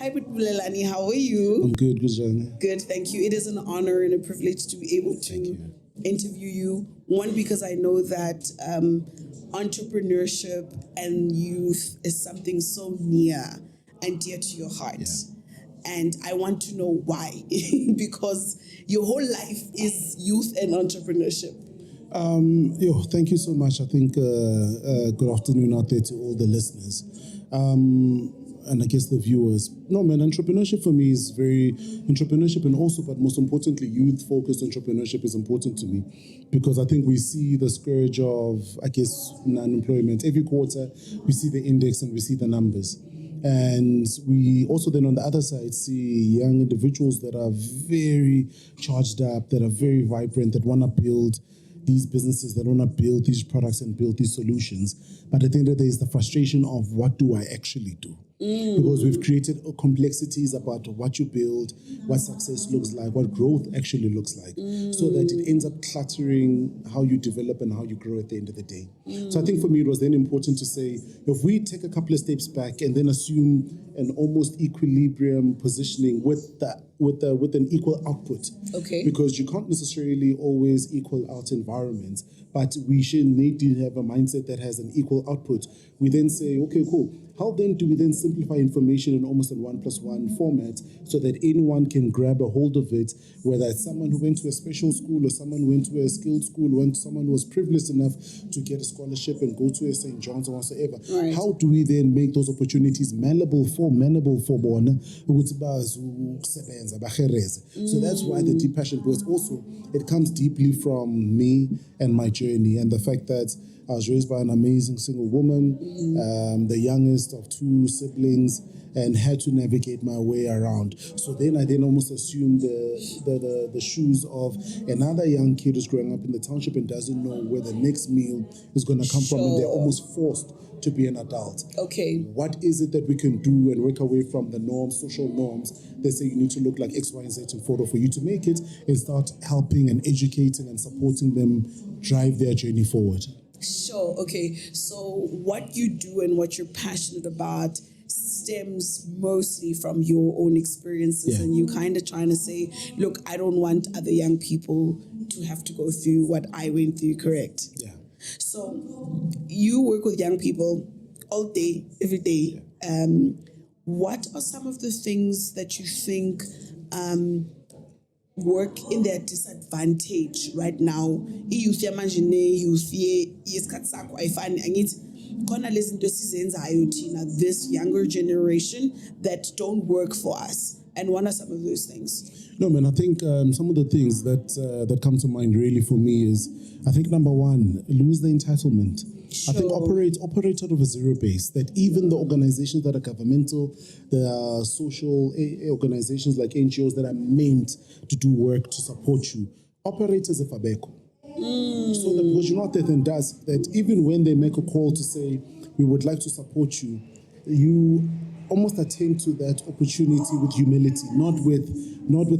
Hi, Bulelani, how are you? I'm good, Guzan. Good, thank you. It is an honor and a privilege to be able to interview you. One, because I know that entrepreneurship and youth is something so near and dear to your heart. And I want to know why, because your whole life is youth and entrepreneurship. Thank you so much. I think good afternoon out there to all the listeners. And I guess the viewers. No, man, entrepreneurship for me is entrepreneurship and also, but most importantly, youth-focused entrepreneurship is important to me because I think we see the scourge of, I guess, unemployment. Every quarter, we see the index and we see the numbers. And we also then on the other side see young individuals that are very charged up, that are very vibrant, that want to build these businesses, that want to build these products and build these solutions. But at the end of the day, is the frustration of what do I actually do? Because we've created complexities about what you build, what success looks like, what growth actually looks like, so that it ends up cluttering how you develop and how you grow at the end of the day. So I think for me, it was then important to say, if we take a couple of steps back and then assume an almost equilibrium positioning with an equal output. Okay. Because you can't necessarily always equal out environments, but we should need to have a mindset that has an equal output. We then say, okay, cool. How then do we then simplify information in almost a 1+1 format so that anyone can grab a hold of it, whether it's someone who went to a special school or someone who went to a skilled school, or someone who was privileged enough to get a scholarship and go to a St. John's or whatsoever. Right. How do we then make those opportunities malleable for bona? So that's why the deep passion, because also it comes deeply from me and my journey and the fact that I was raised by an amazing single woman, the youngest of two siblings, and had to navigate my way around. So then I almost assumed the shoes of another young kid who's growing up in the township and doesn't know where the next meal is going to come from, and they're almost forced to be an adult. Okay. What is it that we can do and work away from the norms, social norms? They say you need to look like X, Y, and Z in photo for you to make it, and start helping and educating and supporting them drive their journey forward. Sure. Okay. So what you do and what you're passionate about stems mostly from your own experiences, and you kind of trying to say, look, I don't want other young people to have to go through what I went through, correct? Yeah. So you work with young people all day, every day. What are some of the things that you think work in their disadvantage right now? Youth yamanje youth yesikhathi sakho ayifani angithi khona lezi zinto esizenzayo thina this younger generation that don't work for us, and what are some of those things? No, man, I think some of the things that come to mind really for me is, I think number one, lose the entitlement. Sure. I think operate out of a zero base, that even the organizations that are governmental, the social organizations like NGOs that are meant to do work to support you, operate as a Fabeko. So that, because you're not there then does that, even when they make a call to say, we would like to support you, you almost attend to that opportunity with humility, not with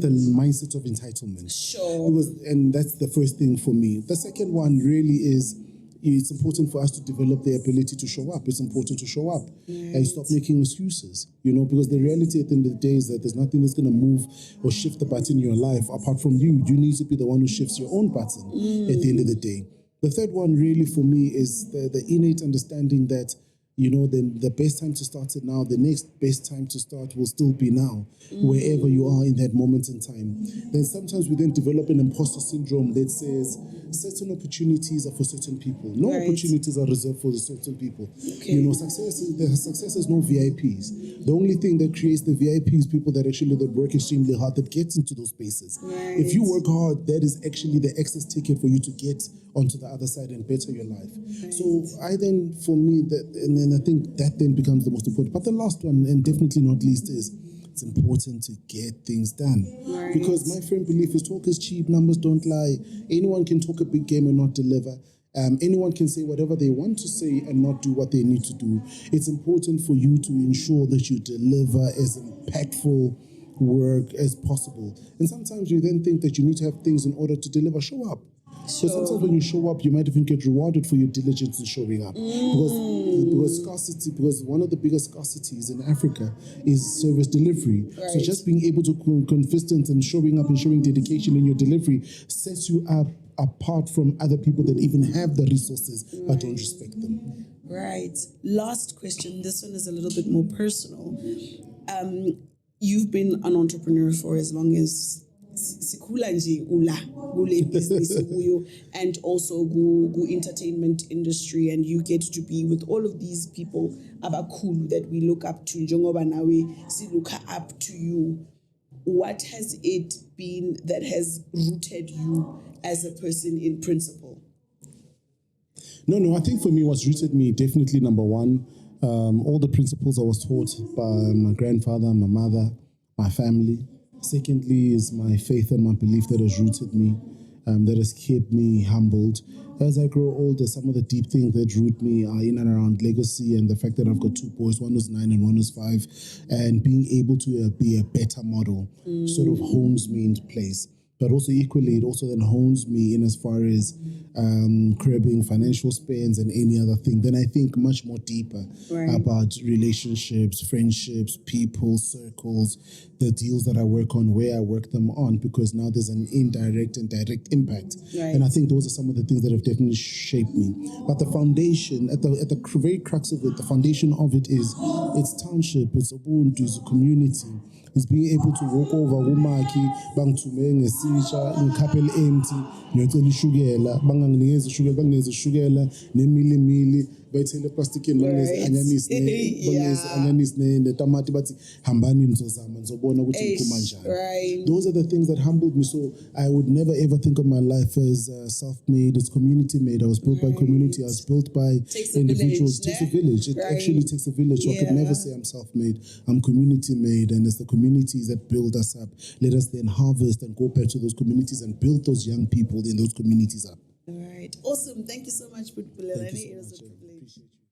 a mindset of entitlement. Sure. And that's the first thing for me. The second one really is, it's important for us to develop the ability to show up. It's important to show up and stop making excuses, because the reality at the end of the day is that there's nothing that's going to move or shift the button in your life apart from you. You need to be the one who shifts your own button at the end of the day. The third one really for me is the innate understanding that the best time to start it now, the next best time to start will still be now, wherever you are in that moment in time. Then sometimes we then develop an imposter syndrome that says certain opportunities are for certain people. No opportunities are reserved for certain people. Okay. Success is no VIPs. The only thing that creates the VIPs, people that actually that work extremely hard, that gets into those spaces. Right. If you work hard, that is actually the access ticket for you to get onto the other side and better your life. Right. So I think that then becomes the most important. But the last one, and definitely not least, is it's important to get things done. Right. Because my firm belief is talk is cheap, numbers don't lie. Anyone can talk a big game and not deliver. Anyone can say whatever they want to say and not do what they need to do. It's important for you to ensure that you deliver as impactful work as possible. And sometimes you then think that you need to have things in order to deliver. Show up. So sometimes when you show up, you might even get rewarded for your diligence in showing up. Because scarcity, because one of the biggest scarcities in Africa is service delivery. Right. So just being able to be consistent and showing up and showing dedication in your delivery sets you up apart from other people that even have the resources but don't respect them. Right. Last question. This one is a little bit more personal. You've been an entrepreneur for as long as sikhula nje ula kule business kuyo, and also go entertainment industry, and you get to be with all of these people abakhulu that we look up to. Njengoba nawe si look up to you. What has it been that has rooted you as a person in principle? No, I think for me what's rooted me, definitely number one, all the principles I was taught by my grandfather, my mother, my family. Secondly is my faith and my belief that has rooted me, that has kept me humbled. As I grow older, some of the deep things that root me are in and around legacy and the fact that I've got two boys, one who's 9 and one who's 5, and being able to be a better model sort of hones me into place. But also equally, it also then hones me in as far as curbing financial spends and any other thing. Then I think much more deeper about relationships, friendships, people, circles, the deals that I work on, where I work them on, because now there's an indirect and direct impact. Right. And I think those are some of the things that have definitely shaped me. But the foundation, at the very crux of it, the foundation of it is, it's township, it's Ubuntu, it's a community. Is being able to walk over umaki bangithume ngesisha ngikhaphele empty ngiyocela ishukela banganginikeza ishukela banginikeza ishukela nemilimili bayithele eplastikini banginikeza anyanisi netamati bathi hambani nizozama nizobona ukuthi ngiphuma njani. Those are the things that humbled me. So I would never ever think of my life as self-made. It's community made. I was built by community. I was built by individuals. It takes a village. It actually takes a village. So I could never say I'm self-made. I'm community made, and it's the communities that build us up. Let us then harvest and go back to those communities and build those young people in those communities up. All right. Awesome. Thank you so much, Bulelani. It was a privilege. Appreciate you.